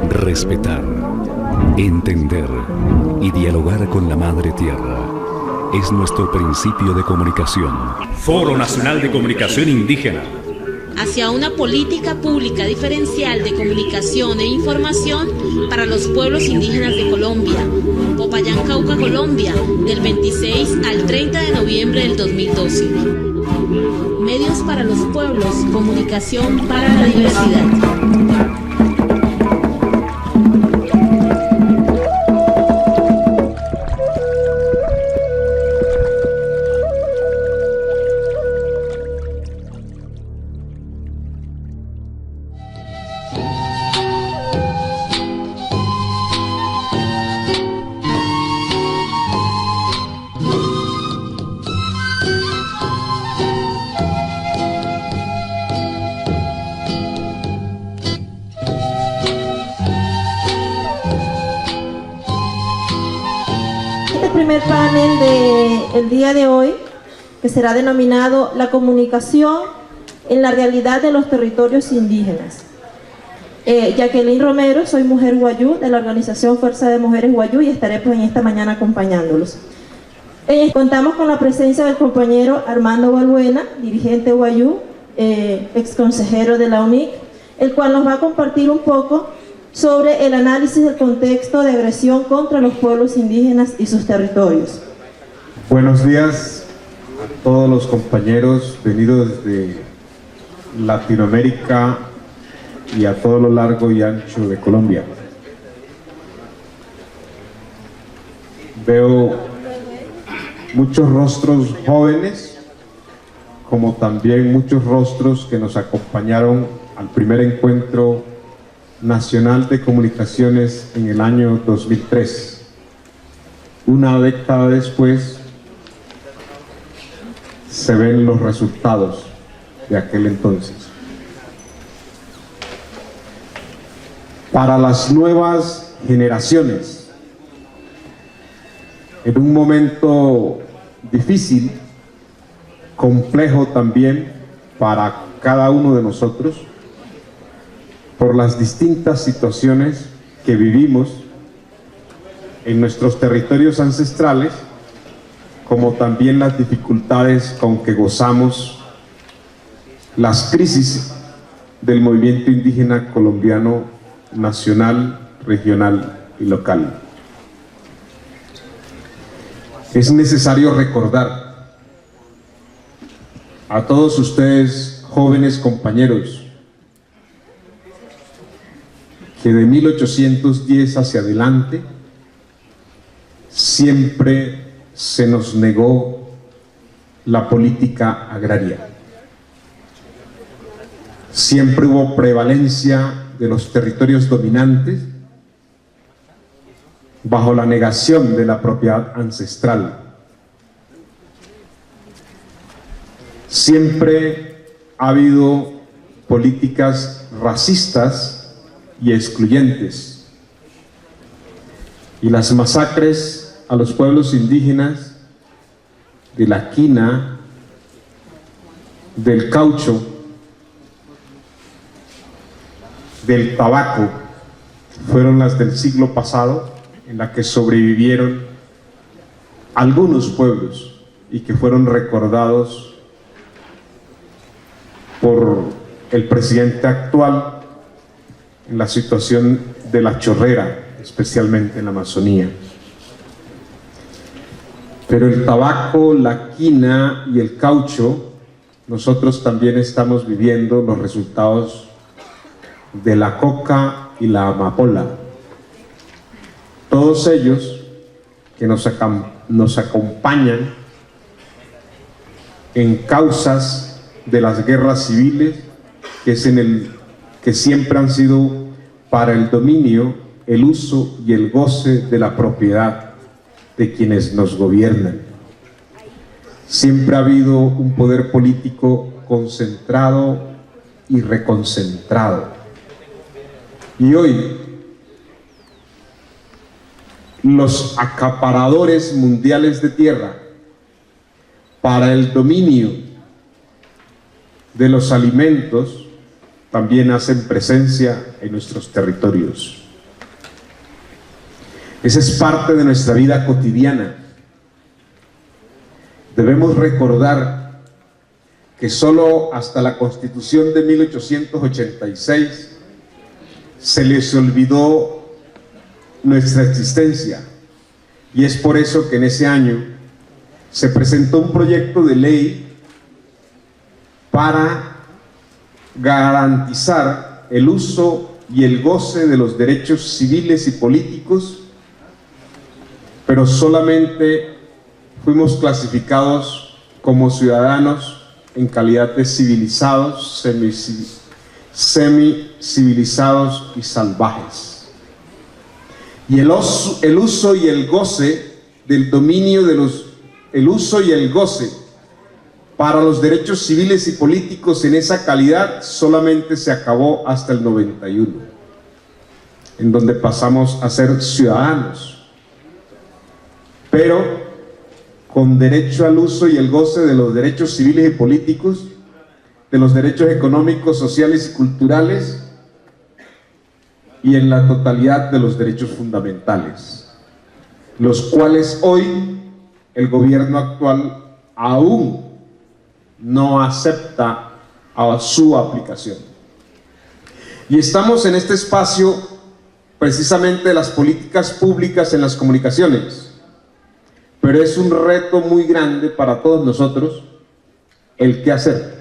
Respetar, entender y dialogar con la Madre Tierra es nuestro principio de comunicación. Foro Nacional de Comunicación Indígena. Hacia una política pública diferencial de comunicación e información para los pueblos indígenas de Colombia. Popayán, Cauca, Colombia, del 26 al 30 de noviembre del 2012. Medios para los pueblos, comunicación para la diversidad. Primer panel del día de hoy, que será denominado La comunicación en la realidad de los territorios indígenas. Jacqueline Romero, soy mujer guayú de la organización Fuerza de Mujeres Guayú y estaré pues en esta mañana acompañándolos. Contamos con la presencia del compañero Armando Balbuena, dirigente guayú, ex consejero de la UNIC, el cual nos va a compartir un poco sobre el análisis del contexto de agresión contra los pueblos indígenas y sus territorios. Buenos días a todos los compañeros venidos desde Latinoamérica y a todo lo largo y ancho de Colombia. Veo muchos rostros jóvenes, como también muchos rostros que nos acompañaron al primer encuentro nacional de comunicaciones en el año 2003. Una década después se ven los resultados de aquel entonces. Para las nuevas generaciones, en un momento difícil, complejo también para cada uno de nosotros, por las distintas situaciones que vivimos en nuestros territorios ancestrales, como también las dificultades con que gozamos, las crisis del movimiento indígena colombiano nacional, regional y local. Es necesario recordar a todos ustedes, jóvenes compañeros, que de 1810 hacia adelante siempre se nos negó la política agraria. Siempre hubo prevalencia de los territorios dominantes bajo la negación de la propiedad ancestral. Siempre ha habido políticas racistas y excluyentes, y las masacres a los pueblos indígenas de la quina, del caucho, del tabaco, fueron las del siglo pasado, en la que sobrevivieron algunos pueblos y que fueron recordados por el presidente actual en la situación de la chorrera, especialmente en la Amazonía. Pero el tabaco, la quina y el caucho, nosotros también estamos viviendo los resultados de la coca y la amapola. Todos ellos que nos acompañan en causas de las guerras civiles, que siempre han sido para el dominio, el uso y el goce de la propiedad de quienes nos gobiernan. Siempre ha habido un poder político concentrado y reconcentrado. Y hoy los acaparadores mundiales de tierra para el dominio de los alimentos también hacen presencia en nuestros territorios. Esa es parte de nuestra vida cotidiana. Debemos recordar que solo hasta la Constitución de 1886 se les olvidó nuestra existencia, y es por eso que en ese año se presentó un proyecto de ley para garantizar el uso y el goce de los derechos civiles y políticos, pero solamente fuimos clasificados como ciudadanos en calidad de civilizados, semicivilizados y salvajes. Y el uso y el goce del dominio de el uso y el goce para los derechos civiles y políticos en esa calidad solamente se acabó hasta el 91, en donde pasamos a ser ciudadanos, pero con derecho al uso y el goce de los derechos civiles y políticos, de los derechos económicos, sociales y culturales, y en la totalidad de los derechos fundamentales, los cuales hoy el gobierno actual aún no acepta a su aplicación. Y estamos en este espacio precisamente de las políticas públicas en las comunicaciones, pero es un reto muy grande para todos nosotros el qué hacer.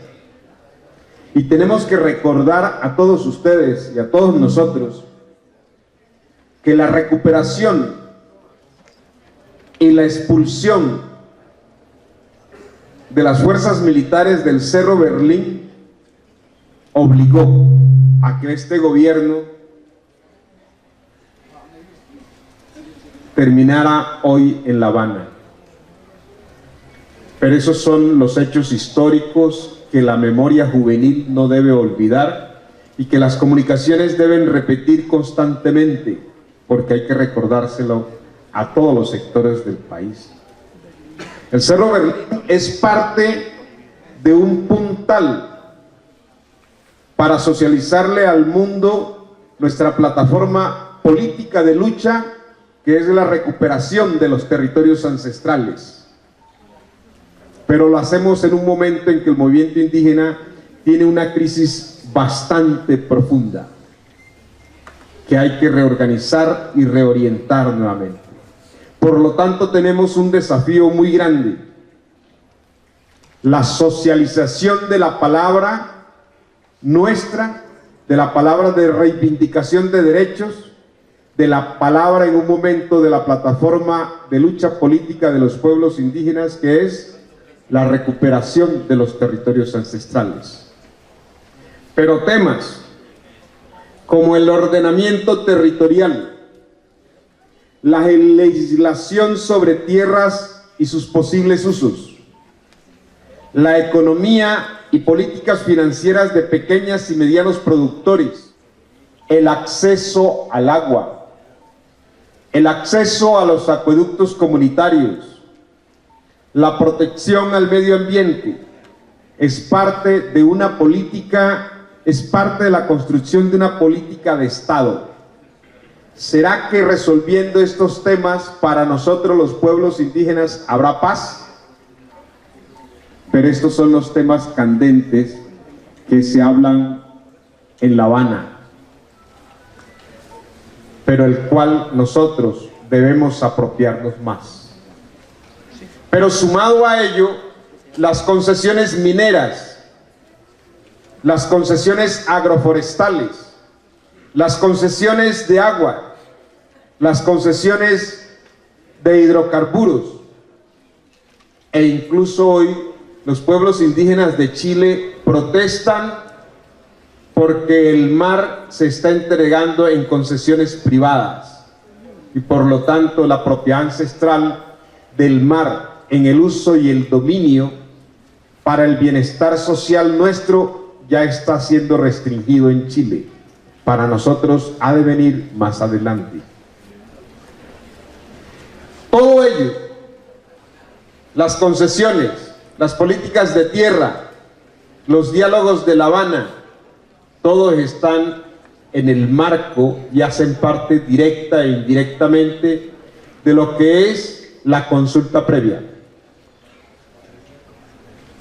Y tenemos que recordar a todos ustedes y a todos nosotros que la recuperación y la expulsión de las fuerzas militares del Cerro Berlín obligó a que este gobierno terminara hoy en La Habana. Pero esos son los hechos históricos que la memoria juvenil no debe olvidar y que las comunicaciones deben repetir constantemente, porque hay que recordárselo a todos los sectores del país. El Cerro Berlín es parte de un puntal para socializarle al mundo nuestra plataforma política de lucha, que es la recuperación de los territorios ancestrales. Pero lo hacemos en un momento en que el movimiento indígena tiene una crisis bastante profunda, que hay que reorganizar y reorientar nuevamente. Por lo tanto, tenemos un desafío muy grande: la socialización de la palabra nuestra, de la palabra de reivindicación de derechos, de la palabra en un momento de la plataforma de lucha política de los pueblos indígenas, que es la recuperación de los territorios ancestrales. Pero temas como el ordenamiento territorial, la legislación sobre tierras y sus posibles usos, la economía y políticas financieras de pequeñas y medianos productores, el acceso al agua, el acceso a los acueductos comunitarios, la protección al medio ambiente, es parte de una política, es parte de la construcción de una política de Estado. ¿Será que resolviendo estos temas para nosotros los pueblos indígenas habrá paz? Pero estos son los temas candentes que se hablan en La Habana, pero el cual nosotros debemos apropiarnos más. Pero sumado a ello, las concesiones mineras, las concesiones agroforestales, las concesiones de agua, las concesiones de hidrocarburos, e incluso hoy los pueblos indígenas de Chile protestan porque el mar se está entregando en concesiones privadas y por lo tanto la propiedad ancestral del mar en el uso y el dominio para el bienestar social nuestro ya está siendo restringido en Chile. Para nosotros ha de venir más adelante. Todo ello, las concesiones, las políticas de tierra, los diálogos de La Habana, todos están en el marco y hacen parte directa e indirectamente de lo que es la consulta previa.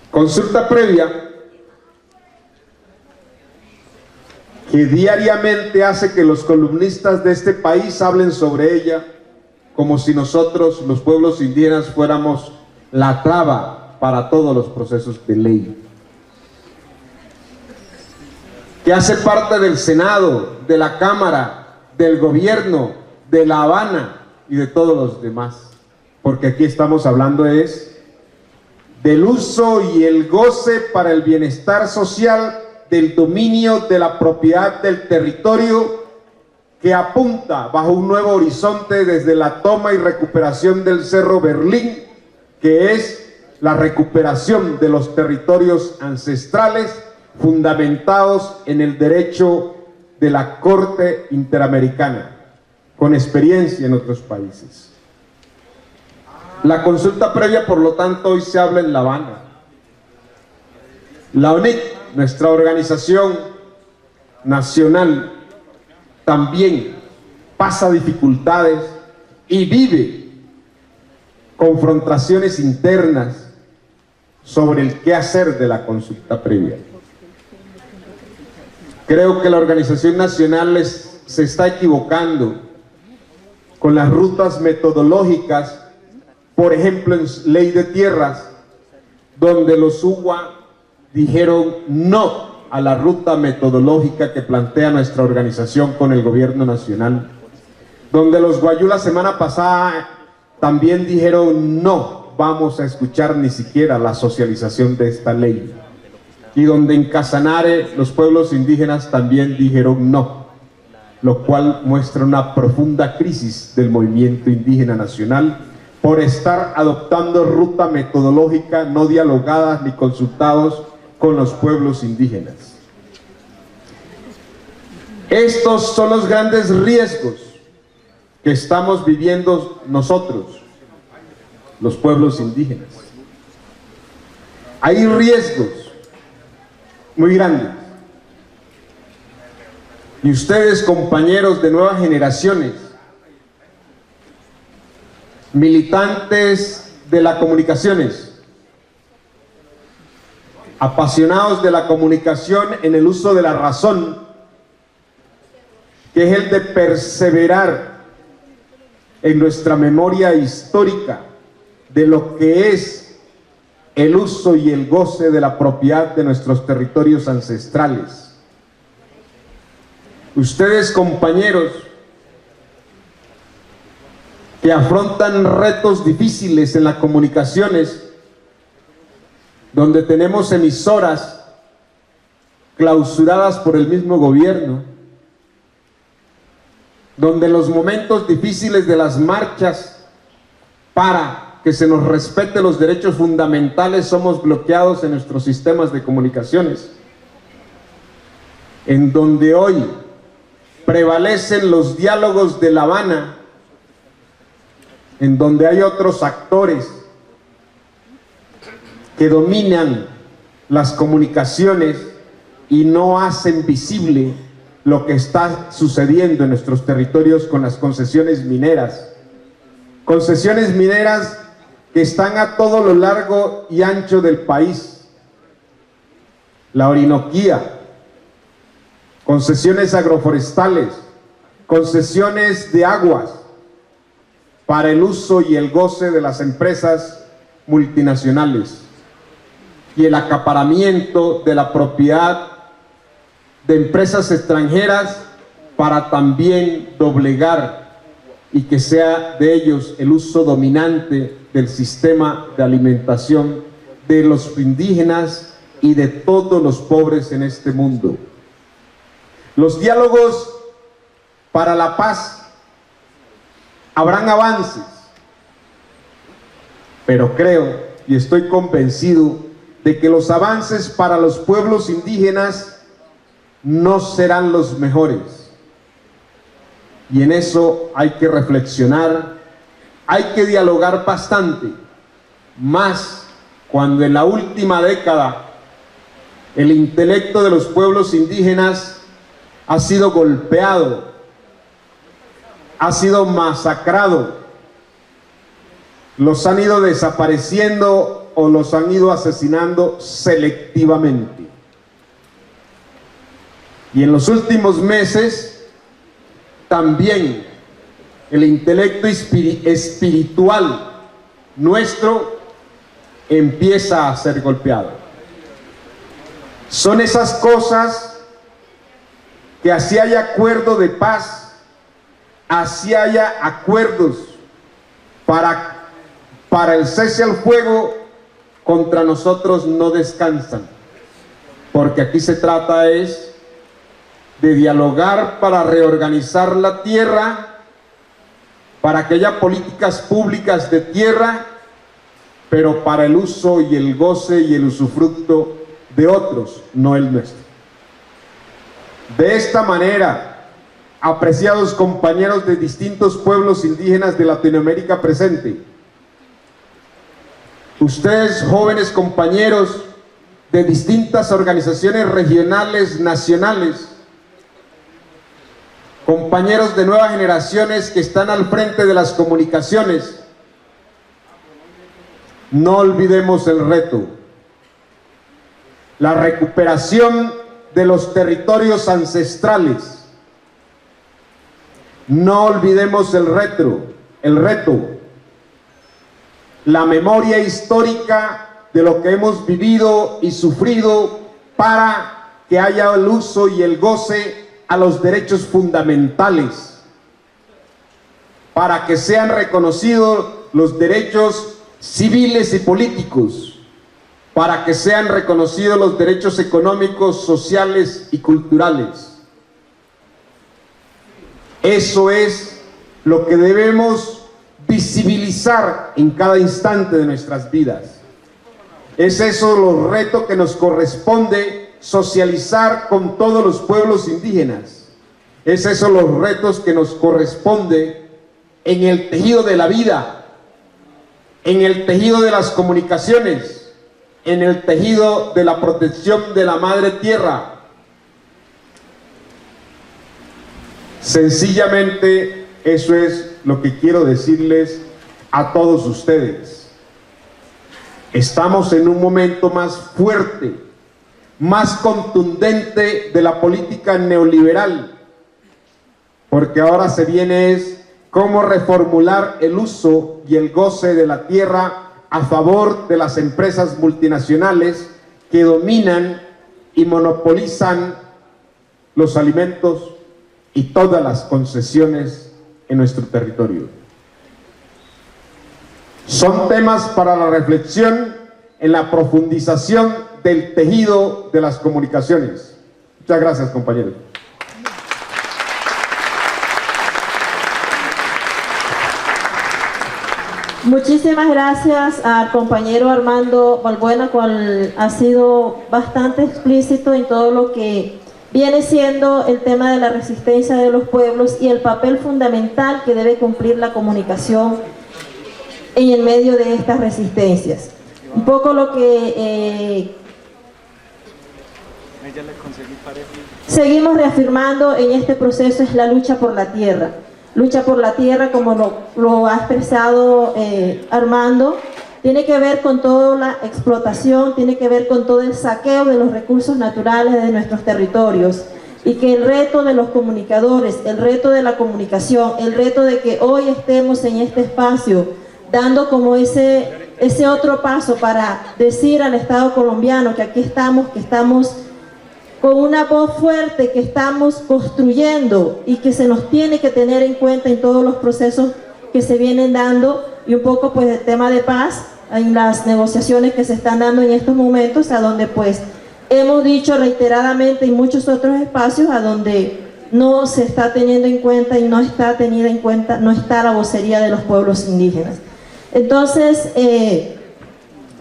Consulta previa que diariamente hace que los columnistas de este país hablen sobre ella como si nosotros, los pueblos indígenas, fuéramos la traba para todos los procesos de ley. Que hace parte del Senado, de la Cámara, del Gobierno, de La Habana y de todos los demás. Porque aquí estamos hablando del uso y el goce para el bienestar social, del dominio de la propiedad del territorio, que apunta bajo un nuevo horizonte desde la toma y recuperación del Cerro Berlín, que es la recuperación de los territorios ancestrales fundamentados en el derecho de la Corte Interamericana, con experiencia en otros países. La consulta previa, por lo tanto, hoy se habla en La Habana. La UNIC, nuestra organización nacional, también pasa dificultades y vive confrontaciones internas sobre el qué hacer de la consulta previa. Creo que la organización nacional se está equivocando con las rutas metodológicas, por ejemplo en ley de tierras, donde los UWA dijeron no a la ruta metodológica que plantea nuestra organización con el gobierno nacional, donde los Guayú la semana pasada también dijeron no vamos a escuchar ni siquiera la socialización de esta ley, y donde en Casanare los pueblos indígenas también dijeron no, lo cual muestra una profunda crisis del movimiento indígena nacional por estar adoptando ruta metodológica no dialogadas ni consultados con los pueblos indígenas. Estos son los grandes riesgos que estamos viviendo nosotros, los pueblos indígenas. Hay riesgos muy grandes. Y ustedes, compañeros de nuevas generaciones, militantes de las comunicaciones, apasionados de la comunicación en el uso de la razón, que es el de perseverar en nuestra memoria histórica de lo que es el uso y el goce de la propiedad de nuestros territorios ancestrales. Ustedes, compañeros, que afrontan retos difíciles en las comunicaciones, donde tenemos emisoras clausuradas por el mismo gobierno, donde en los momentos difíciles de las marchas para que se nos respete los derechos fundamentales somos bloqueados en nuestros sistemas de comunicaciones, en donde hoy prevalecen los diálogos de La Habana, en donde hay otros actores que dominan las comunicaciones y no hacen visible lo que está sucediendo en nuestros territorios con las concesiones mineras. Concesiones mineras que están a todo lo largo y ancho del país. La Orinoquía, concesiones agroforestales, concesiones de aguas para el uso y el goce de las empresas multinacionales y el acaparamiento de la propiedad de empresas extranjeras para también doblegar y que sea de ellos el uso dominante del sistema de alimentación de los indígenas y de todos los pobres en este mundo. Los diálogos para la paz, habrán avances, pero creo y estoy convencido de que los avances para los pueblos indígenas no serán los mejores. Y en eso hay que reflexionar, hay que dialogar bastante, más cuando en la última década el intelecto de los pueblos indígenas ha sido golpeado, ha sido masacrado, los han ido desapareciendo o los han ido asesinando selectivamente. Y en los últimos meses también el intelecto espiritual nuestro empieza a ser golpeado. Son esas cosas que así haya acuerdo de paz, así haya acuerdos para el cese al fuego, contra nosotros no descansan, porque aquí se trata es de dialogar para reorganizar la tierra, para que haya políticas públicas de tierra, pero para el uso y el goce y el usufructo de otros, no el nuestro. De esta manera, apreciados compañeros de distintos pueblos indígenas de Latinoamérica presente, ustedes, jóvenes compañeros de distintas organizaciones regionales, nacionales, compañeros de nuevas generaciones que están al frente de las comunicaciones, no olvidemos el reto, la recuperación de los territorios ancestrales. No olvidemos el reto, la memoria histórica de lo que hemos vivido y sufrido para que haya el uso y el goce a los derechos fundamentales, para que sean reconocidos los derechos civiles y políticos, para que sean reconocidos los derechos económicos, sociales y culturales. Eso es lo que debemos visibilizar en cada instante de nuestras vidas. Es eso los retos que nos corresponde socializar con todos los pueblos indígenas. Es eso los retos que nos corresponde en el tejido de la vida, en el tejido de las comunicaciones, en el tejido de la protección de la madre tierra. Sencillamente eso es lo que quiero decirles a todos ustedes. Estamos en un momento más fuerte, más contundente de la política neoliberal, porque ahora se viene es cómo reformular el uso y el goce de la tierra a favor de las empresas multinacionales que dominan y monopolizan los alimentos y todas las concesiones en nuestro territorio. Son temas para la reflexión en la profundización del tejido de las comunicaciones. Muchas gracias, compañeros. Muchísimas gracias al compañero Armando Balbuena, cual ha sido bastante explícito en todo lo que viene siendo el tema de la resistencia de los pueblos y el papel fundamental que debe cumplir la comunicación en el medio de estas resistencias. Un poco lo que seguimos reafirmando en este proceso es la lucha por la tierra. Lucha por la tierra, como lo ha expresado Armando, tiene que ver con toda la explotación, tiene que ver con todo el saqueo de los recursos naturales de nuestros territorios, y que el reto de los comunicadores, el reto de la comunicación, el reto de que hoy estemos en este espacio dando como ese otro paso para decir al Estado colombiano que aquí estamos, que estamos con una voz fuerte, que estamos construyendo y que se nos tiene que tener en cuenta en todos los procesos que se vienen dando, y un poco pues el tema de paz en las negociaciones que se están dando en estos momentos, a donde pues hemos dicho reiteradamente en muchos otros espacios a donde no se está teniendo en cuenta y no está tenida en cuenta, no está la vocería de los pueblos indígenas. Entonces,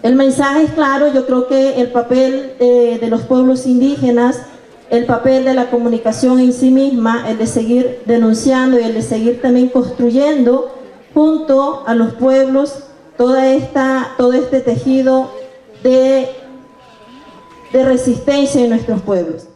el mensaje es claro. Yo creo que el papel de los pueblos indígenas, el papel de la comunicación en sí misma, el de seguir denunciando y el de seguir también construyendo junto a los pueblos, todo este tejido de resistencia en nuestros pueblos.